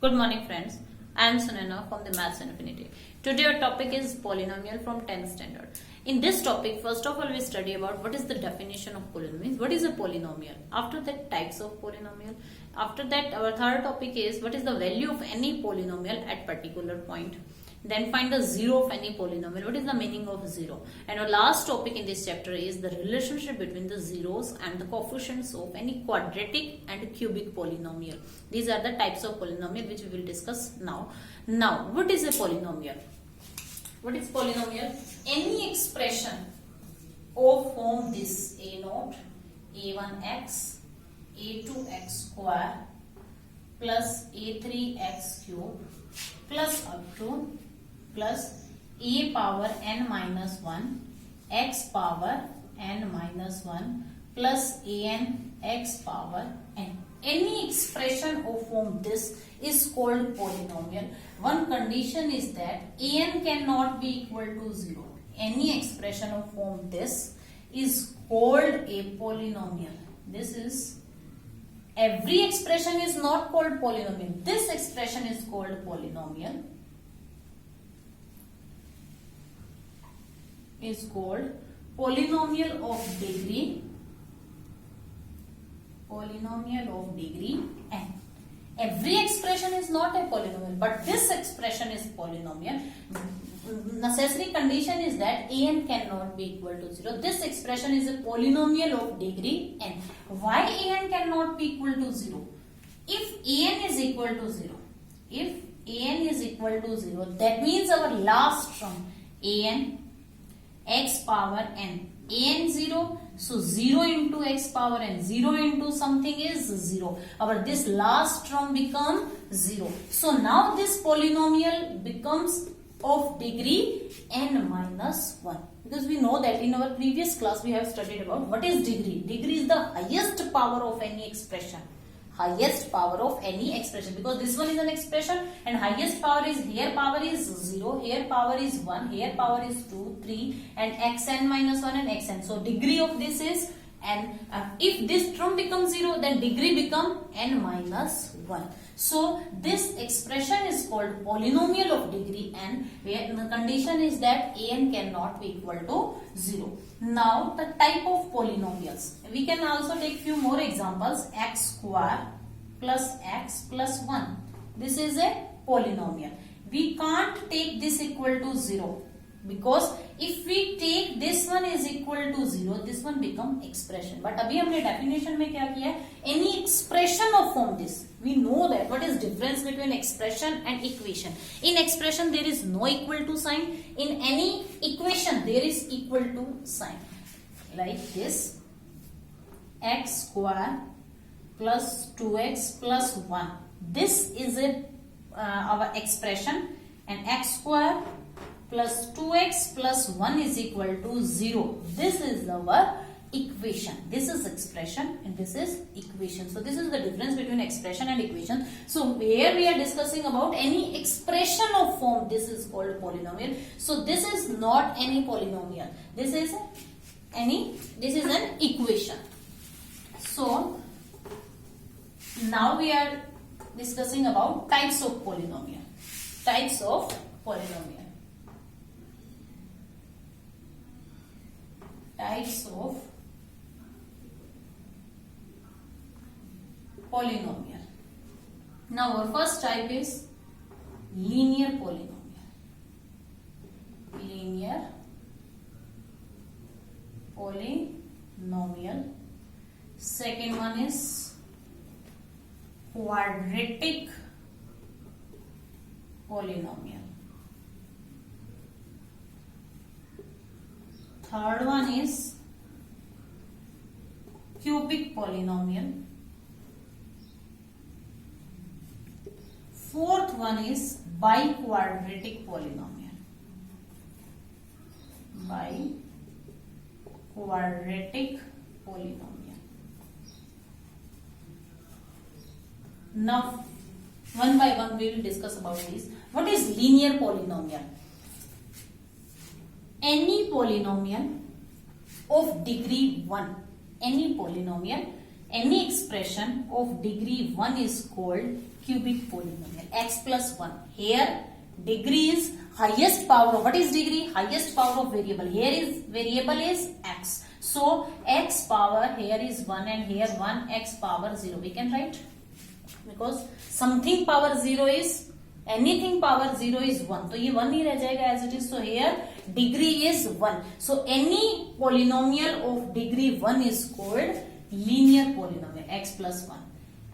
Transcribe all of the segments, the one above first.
Good morning, friends. I am Sunana from the Maths Infinity. Today our topic is polynomial from 10th standard. In this topic, first of all, we study about what is the definition of polynomial. What is a polynomial? After that, types of polynomial. After that, our third topic is what is the value of any polynomial at particular point. Then find the zero of any polynomial. What is the meaning of zero? And our last topic in this chapter is the relationship between the zeros and the coefficients of any quadratic and cubic polynomial. These are the types of polynomial which we will discuss now. Now, what is a polynomial? What is polynomial? Any expression of form this a0, a1x, a2x square plus a3x cube plus up to plus a power n minus 1 x power n minus 1 plus an x power n. Any expression of form this is called polynomial. One condition is that an cannot be equal to 0. Any expression of form this is called a polynomial. This is every expression is not called polynomial. This expression is called polynomial. Is called polynomial of degree. Polynomial of degree n. Every expression is not a polynomial, but this expression is polynomial. Necessary condition is that an cannot be equal to 0. This expression is a polynomial of degree n. Why an cannot be equal to 0? If an is equal to 0, if an is equal to 0, that means our last term an x power n, an 0, so 0 into x power n, 0 into something is 0. Our this last term become 0. So now this polynomial becomes of degree n minus 1. Because we know that in our previous class we have studied about what is degree. Degree is the highest power of any expression. Highest power of any expression, because this one is an expression and highest power is here power is 0, here power is 1, here power is 2, 3 and xn minus 1 and xn. So degree of this is n. If this term becomes 0, then degree become n minus 1. So this expression is called polynomial of degree n, where the condition is that an cannot be equal to 0. Now the type of polynomials. We can also take few more examples. X square plus x plus 1. This is a polynomial. We can't take this equal to 0. Because if we take this one is equal to 0, this one become expression. But अभी हमने definition में क्या किया है? Any expression of form this. We know that what is difference between expression and equation. In expression there is no equal to sign. In any equation there is equal to sign. Like this, x square plus 2x plus 1. This is our expression, and x square plus 2x plus 1 is equal to 0. This is our equation. This is expression and this is equation. So this is the difference between expression and equation. So here we are discussing about any expression of form. This is called polynomial. So this is not any polynomial. This is an equation. So now we are discussing about types of polynomial. Types of polynomial. Types of polynomial. Now our first type is linear polynomial. Linear polynomial. Second one is quadratic polynomial. Third one is cubic polynomial. Fourth one is biquadratic polynomial. Biquadratic polynomial. Now, one by one we will discuss about these. What is linear polynomial? Any polynomial of degree 1, any polynomial any expression of degree 1 is called cubic polynomial. X plus 1. Here degree is highest power of, what is degree? Highest power of variable. Here is variable is x. So x power here is 1 and here 1, x power 0. We can write, because something power 0 is, anything power 0 is 1. तो ये 1 ही रह जाएगा as it is. So here degree is 1. So any polynomial of degree 1 is called linear polynomial, x plus 1.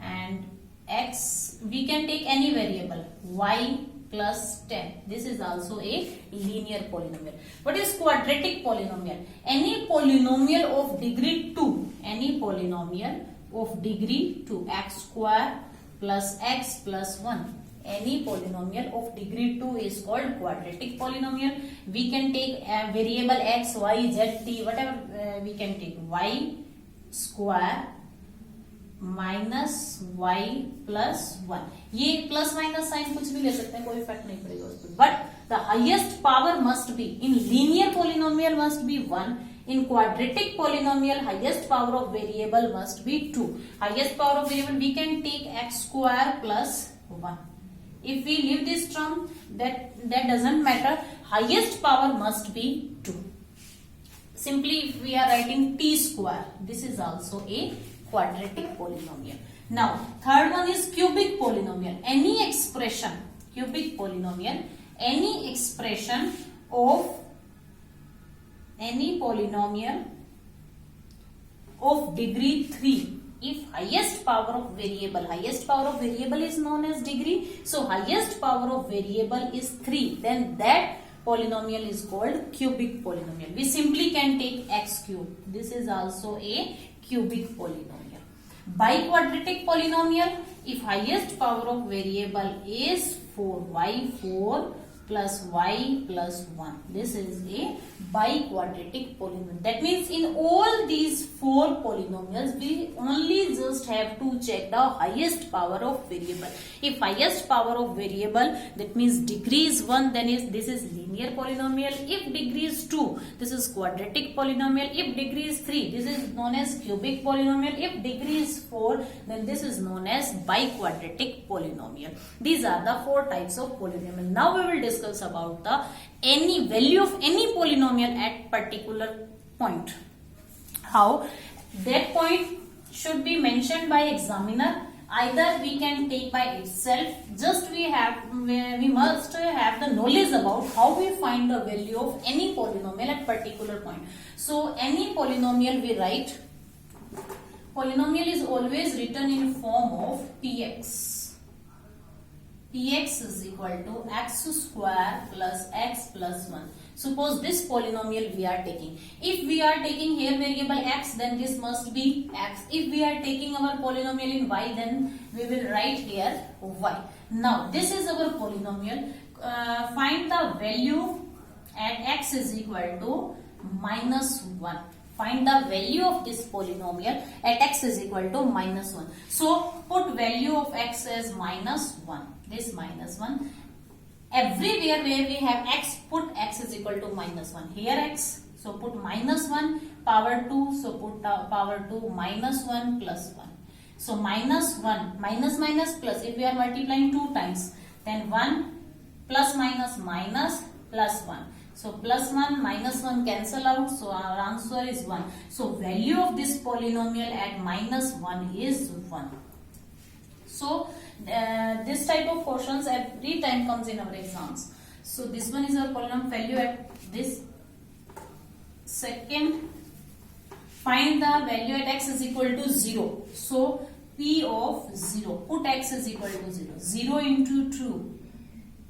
And x, we can take any variable, y plus 10. This is also a linear polynomial. What is quadratic polynomial? Any polynomial of degree 2, any polynomial of degree 2, x square plus x plus 1. Any polynomial of degree 2 is called quadratic polynomial. We can take a variable x, y, z, t, whatever we can take. Y square minus y plus 1. ये plus minus sign कुछ भी ले सकते हैं, कोई effect नहीं पड़ेगा उस पर. But the highest power must be in linear polynomial must be 1. In quadratic polynomial, highest power of variable must be 2. Highest power of variable, we can take x square plus 1. If we leave this term, that doesn't matter. Highest power must be 2. Simply, if we are writing t square, this is also a quadratic polynomial. Now, third one is cubic polynomial. Any expression, cubic polynomial, any expression of any polynomial of degree 3. If highest power of variable is known as degree. So highest power of variable is 3. Then that polynomial is called cubic polynomial. We simply can take x cube. This is also a cubic polynomial. Biquadratic polynomial. If highest power of variable is 4, y4 plus y plus 1. This is a biquadratic polynomial. That means in all these 4 polynomials, we only just have to check the highest power of variable. If highest power of variable, that means degree is 1, then this is linear polynomial. If degree is 2, this is quadratic polynomial. If degree is 3, this is known as cubic polynomial. If degree is 4, then this is known as biquadratic polynomial. These are the 4 types of polynomial. Now we will discuss about the any value of any polynomial at particular point. How that point should be mentioned by examiner. Either we can take by itself. Just we must have the knowledge about how we find the value of any polynomial at particular point. So any polynomial we write. Polynomial is always written in form of px. Px is equal to x square plus x plus 1. Suppose this polynomial we are taking. If we are taking here variable x, then this must be x. If we are taking our polynomial in y, then we will write here y. Now this is our polynomial. Find the value at x is equal to minus 1. Find the value of this polynomial at x is equal to minus 1. So put value of x as minus 1. This minus 1. Everywhere where we have x, put x is equal to minus 1. Here x, so put minus 1, power 2, so put power 2, minus 1 plus 1. So minus 1, minus minus plus, if we are multiplying 2 times, then 1 plus minus minus plus 1. So plus 1 minus 1 cancel out, so our answer is 1. So value of this polynomial at minus 1 is 1. So this type of questions every time comes in our exams. So this one is our polynomial value at this. Second, find the value at x is equal to 0. So p of 0, put x is equal to 0. 0 into 2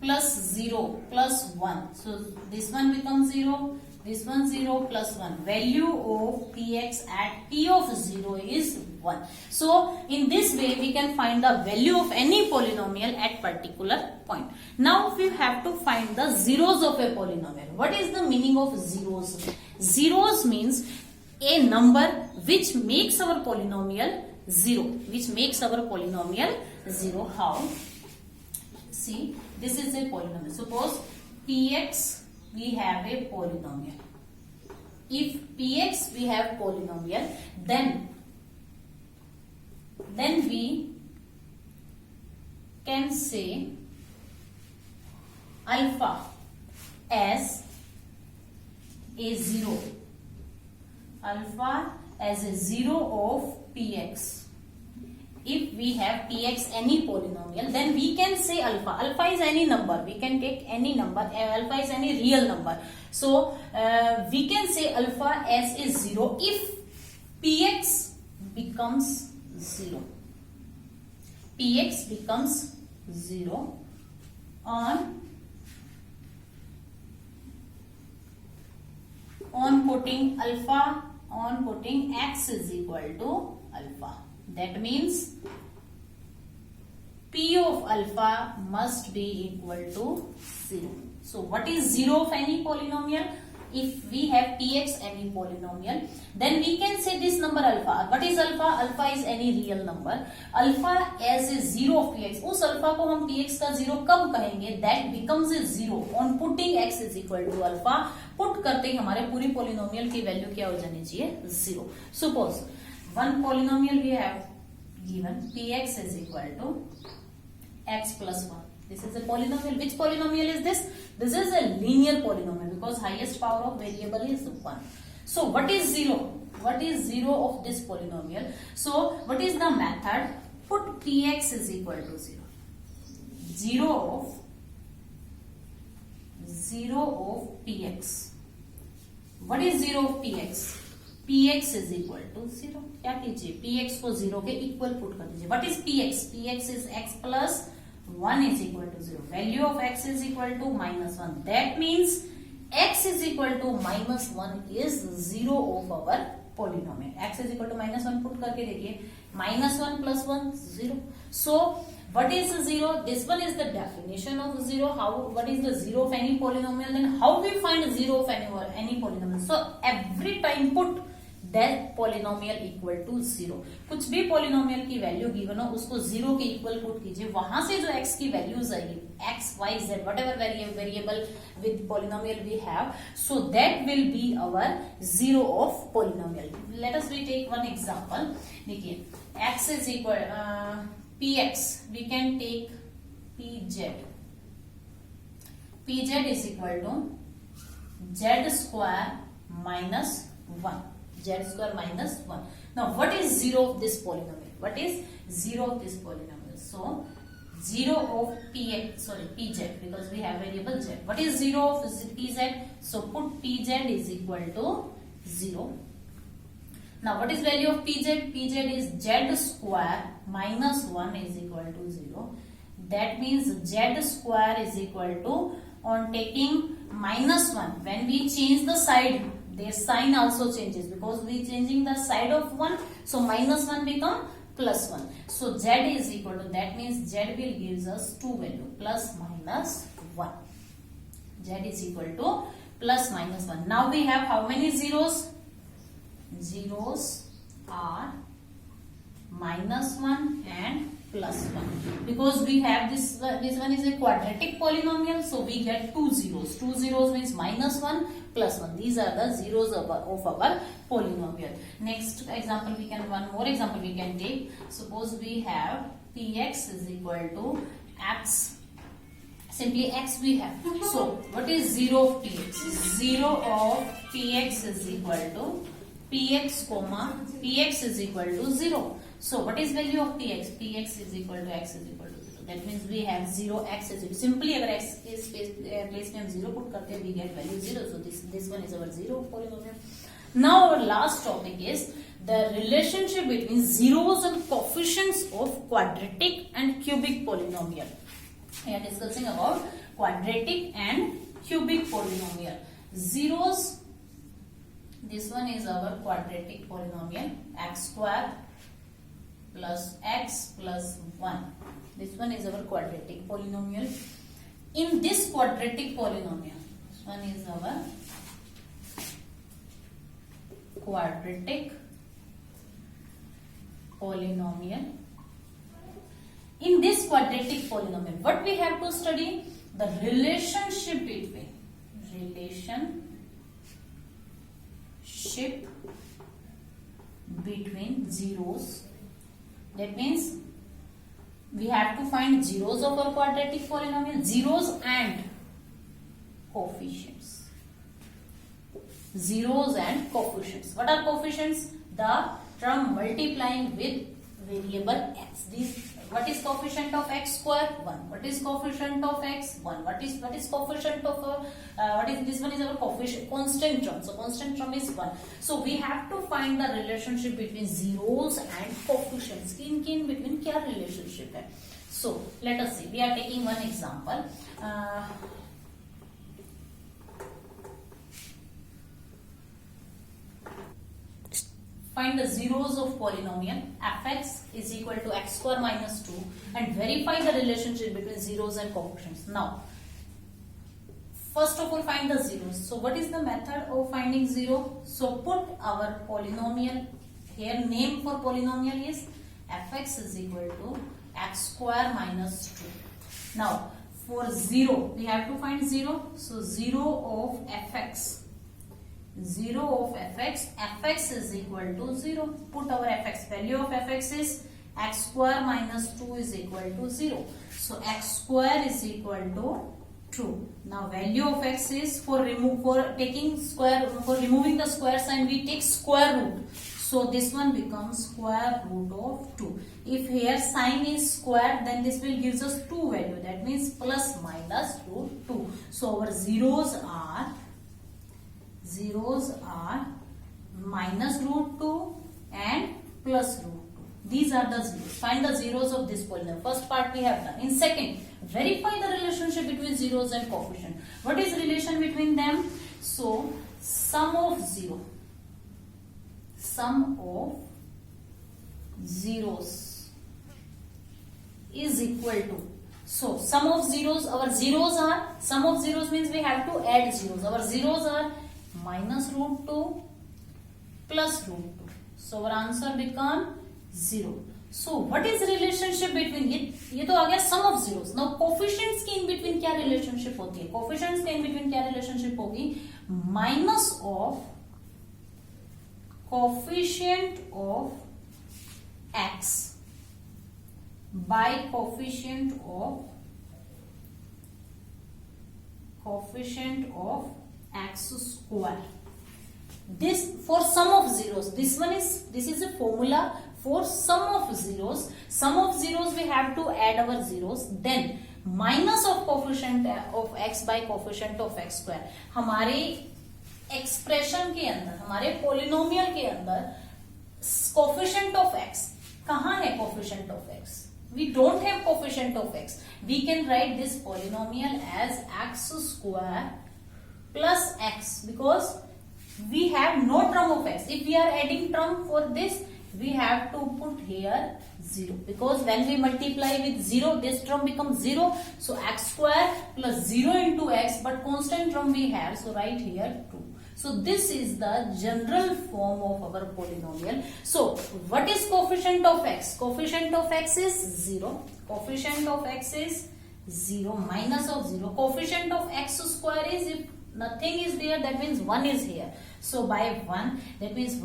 plus 0 plus 1. So this one becomes 0. This one 0 plus 1. Value of px at p of 0 is 1. So in this way we can find the value of any polynomial at particular point. Now we have to find the zeros of a polynomial. What is the meaning of zeros? Zeros means a number which makes our polynomial 0. Which makes our polynomial 0. How? See, this is a polynomial. Suppose px we have a polynomial. If px we have polynomial, then then we can say alpha as a zero, alpha as a zero of px. If we have px any polynomial, then we can say alpha. Alpha is any number. We can take any number. Alpha is any real number. So we can say alpha as a zero if px becomes zero. Px becomes zero on putting alpha, on putting x is equal to alpha. That means p of alpha must be equal to 0. So what is 0 of any polynomial? If we have px any polynomial, then we can say this number alpha. What is alpha? Alpha is any real number. Alpha as a 0 of px. उस alpha को हम px का 0 कब कहेंगे? That becomes a 0 on putting x is equal to alpha. Put करते ही हमारे पूरी polynomial की value क्या हो जानी चाहिए? 0. Suppose one polynomial we have given px is equal to x plus 1. This is a polynomial. Which polynomial is this? This is a linear polynomial because highest power of variable is 1. So what is 0? What is 0 of this polynomial? So what is the method? Put px is equal to 0. 0 of px. What is 0 of px? px is equal to 0. क्या कीजिए? px को 0 के equal put कर दीजिए. What is px? px is x plus 1 is equal to 0. Value of x is equal to minus 1. That means x is equal to minus 1 is 0 of our polynomial. X is equal to minus 1 put करके देखिए. Minus 1 plus 1 0. So what is 0? This one is the definition of 0. What is the 0 of any polynomial? Then how we find 0 of any polynomial? So every time put that polynomial equal to 0. कुछ भी polynomial की value given हो उसको 0 के equal put कीजिए. वहां से जो x की values आएगी, x, y, z, whatever variable with polynomial we have, so that will be our 0 of polynomial. Let us take one example. देखिए x is equal px, we can take pz. pz is equal to z square minus 1. Z square minus 1. Now what is 0 of this polynomial? What is 0 of this polynomial? So 0 of pz, because we have variable z. What is 0 of pz? So put pz is equal to 0. Now what is value of pz? pz is z square minus 1 is equal to 0. That means z square is equal to, on taking minus 1, when we change the side, their sign also changes because we changing the side of 1. So minus 1 become plus 1. So z is equal to, that means z will gives us two value, plus minus 1. Z is equal to plus minus 1. Now we have how many zeros? Zeros are minus 1 and plus 1. Because we have this one is a quadratic polynomial, so we get two zeros. Two zeros means minus 1 plus 1. These are the zeros of our polynomial. Next example one more example we can take. Suppose we have px is equal to x. Simply x we have. So what is 0 of px? 0 of px is equal to px comma px is equal to 0. So what is value of px? px is equal to x is equal to 0. That means we have 0, x is 0. Simply अगर x is place में हम 0 put करते हैं, we get value 0. So this one is our 0 polynomial. Now our last topic is the relationship between zeros and coefficients of quadratic and cubic polynomial. We are discussing about quadratic and cubic polynomial. Zeros. This one is our quadratic polynomial, x square plus x plus 1. This one is our quadratic polynomial. In this quadratic polynomial, this one is our quadratic polynomial. In this quadratic polynomial, what we have to study? The relationship between zeros That means we have to find zeros of our quadratic polynomial, zeros and coefficients. Zeros and coefficients. What are coefficients? The term multiplying with variable x. What is coefficient of x square? 1. What is coefficient of x? 1. What is coefficient of this one is our coefficient constant term. So constant term is 1. So we have to find the relationship between zeros and coefficients. In between क्या relationship है? So let us see. We are taking one example. Find the zeros of polynomial fx is equal to x square minus 2 and verify the relationship between zeros and coefficients. Now, first of all find the zeros. So what is the method of finding zero? So put our polynomial here, name for polynomial is fx is equal to x square minus 2. Now, for 0, we have to find 0. So 0 of fx. 0 of fx is equal to 0. Put our fx, value of fx is x square minus 2 is equal to 0. So x square is equal to 2. Now value of x is for removing the square sign we take square root. So this one becomes square root of 2. If here sign is square, then this will gives us 2 value. That means plus minus root 2. So our zeros are minus root 2 and plus root 2. These are the zeros. Find the zeros of this polynomial. First part we have done. In second, verify the relationship between zeros and coefficient. What is relation between them? So, sum of zeros is equal to. So, sum of zeros, our zeros are, sum of zeros means we have to add zeros. Our zeros are minus root 2 plus root 2. So our answer become 0. So what is relationship between ये तो आ गया sum of zeros. Now coefficients के in between क्या relationship होती है? Coefficients के in between क्या relationship होगी? Minus of coefficient of x by coefficient of x square. This for sum of zeros. This is a formula for sum of zeros. Sum of zeros we have to add our zeros. Then minus of coefficient of x by coefficient of x square. हमारे expression के अंदर, हमारे polynomial के अंदर coefficient of x कहाँ है? coefficient of x. We don't have coefficient of x. We can write this polynomial as x square plus x because we have no term of x. If we are adding term for this, we have to put here 0 because when we multiply with 0, this term becomes 0. So x square plus 0 into x, but constant term we have, so write here 2. So this is the general form of our polynomial. So what is coefficient of x? Coefficient of x is 0. Coefficient of x is 0 minus of 0. Coefficient of x square is, if nothing is there, that means 1 is here. So by 1, that means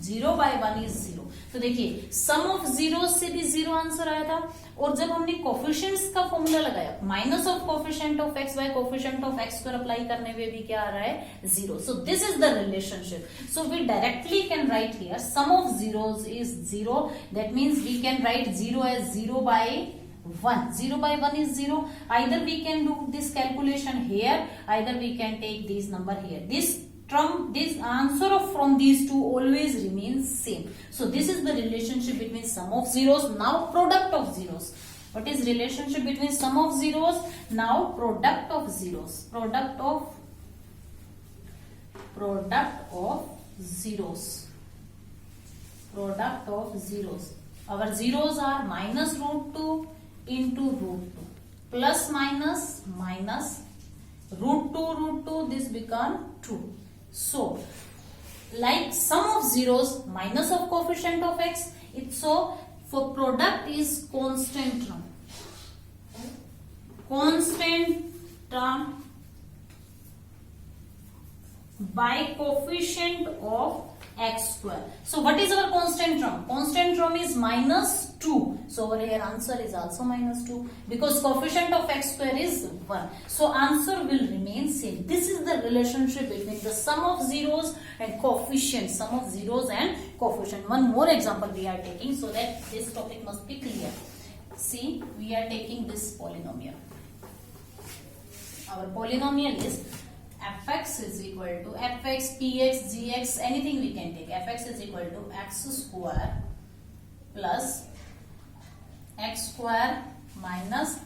0 by 1 is 0. तो देखिए sum of zeros से भी 0 answer आया था और जब हमने coefficients का फॉर्मूला लगाया minus of coefficient of x by coefficient of x square apply करने में भी क्या आ रहा है? 0. So this is the relationship. So we directly can write here sum of zeros is 0. That means we can write 0 as 0 by 1. 0 by 1 is 0. Either we can do this calculation here, either we can take this number here. This answer from these two always remains same. So this is the relationship between sum of zeros. Now product of zeros. What is relationship between sum of zeros? Now product of zeros. Product of zeros. Product of zeros. Our zeros are minus root 2 into root 2 plus minus root 2 this become 2. So like sum of zeros minus of coefficient of x, so for product is constant term by coefficient of x square. So what is our constant term? Constant term is minus 2. So over here answer is also minus 2 because coefficient of x square is 1. So answer will remain same. This is the relationship between the sum of zeros and coefficient. Sum of zeros and coefficient. One more example we are taking so that this topic must be clear. See, we are taking this polynomial. Our polynomial is fx is equal to fx, px, gx, anything we can take. Fx is equal to x square plus x square minus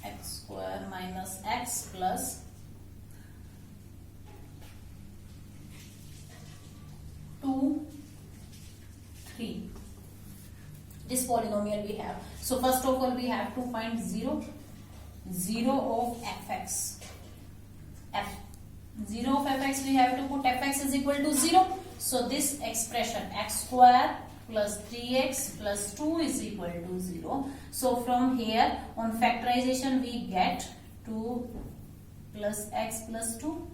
x plus 2, 3. This polynomial we have. So first of all we have to find 0 of fx. 0 of fx we have to put fx is equal to 0. So this expression x square plus 3x plus 2 is equal to 0. So from here on factorization we get 2 plus x plus 2.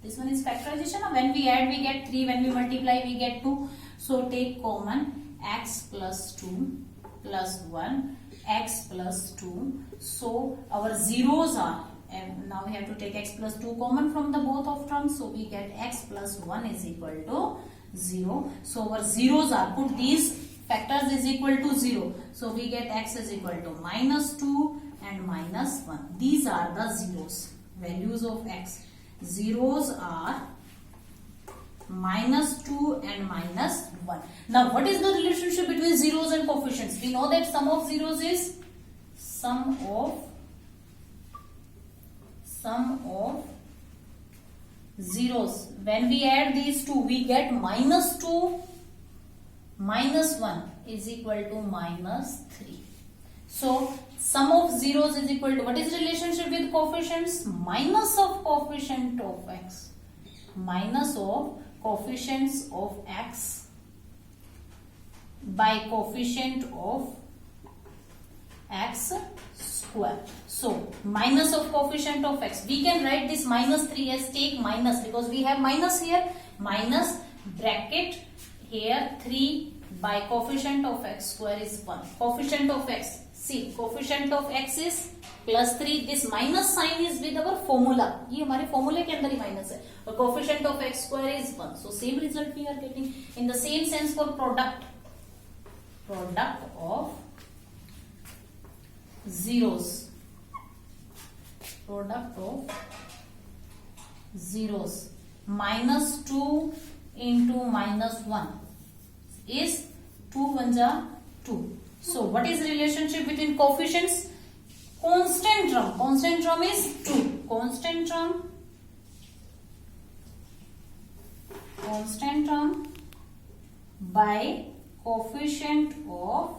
This one is factorization. When we add we get 3. When we multiply we get 2. So take common x plus 2 plus 1 x plus 2. So our zeros are, and now we have to take x plus 2 common from the both of terms. So we get x plus 1 is equal to 0. So our zeros are, put these factors is equal to 0. So we get x is equal to minus 2 and minus 1. These are the zeros, values of x. Zeros are minus 2 and minus 1. Now what is the relationship between zeros and coefficients? We know that sum of zeros is sum of zeros. When we add these two we get minus 2 minus 1 is equal to minus 3. So sum of zeros is equal to, what is the relationship with coefficients? Minus of coefficient of x. Minus of coefficients of x by coefficient of x square. So minus of coefficient of x. We can write this minus 3 as, take minus because we have minus here. Minus bracket here 3 by coefficient of x square is 1. Coefficient of x. See, coefficient of x is plus 3. This minus sign is with our formula. ये हमारे formula के अंदर ही minus है. और coefficient of x square is 1. So same result we are getting. In the same sense for product of zeros. Product of zeros. Minus 2 into minus 1 is 2 1 ja 2. So what is the relationship between coefficients? Constant term is 2. Constant term by coefficient of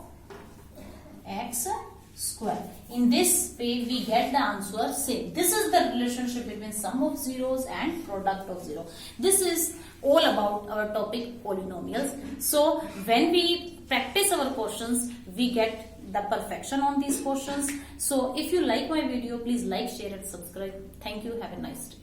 x square. In this way we get the answer same. This is the relationship between sum of zeros and product of zero. This is all about our topic polynomials. So when we practice our questions we get the perfection on these questions. So if you like my video please like, share and subscribe. Thank you. Have a nice day.